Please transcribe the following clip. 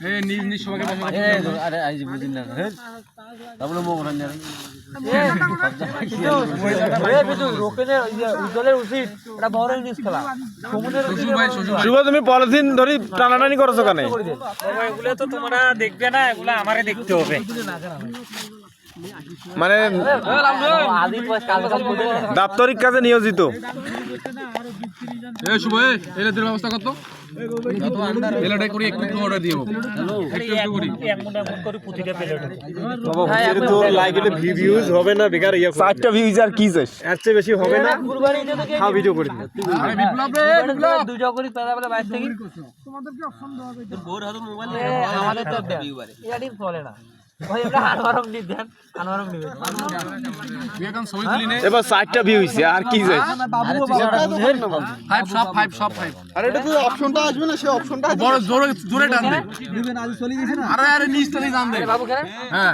এই নিজ নিজ সবাইকে বসা আরে আই বুঝিন না তারপরে মো বলেন না শুভ তুমি পলিথিন ধরি টানাটানি করছো কেন? এগুলো তো তোমরা দেখবে না, এগুলো আমারে দেখতে হবে। মানে দাপ্তরিক কাজে নিয়োজিত। এই শুভ এলেদের ব্যবস্থা কত এলাটাই করি একটু অর্ডার দিয়ে ভিউজ হবে না বেকার ইয়া 4টা ভিউজ আর কি চাস? এর চেয়ে বেশি হবে না। খাও ভিডিও করে দিন। আরে বিপ্লব রে বিপ্লব দুটো করে তারা বলে বাইরে থেকে তোমাদেরকে অপশন দেওয়া হবে। বোর হাতে মোবাইল আমাদের তো এটা চলে না ভাই। আমরা আনোয়ারং নি দেন, আনোয়ারং নিবেন এখন ছবি তুলি নে। এবার 4টা ভিউ হইছে আর কি চাস? ফাইভ সব ফাইভ। আরে এটা তো অপশনটা আসবে না, সেই অপশনটা বড় জোরে জোরে টান দে। আরে আরে নিচ টানে টান দে। বাবু খেলেন হ্যাঁ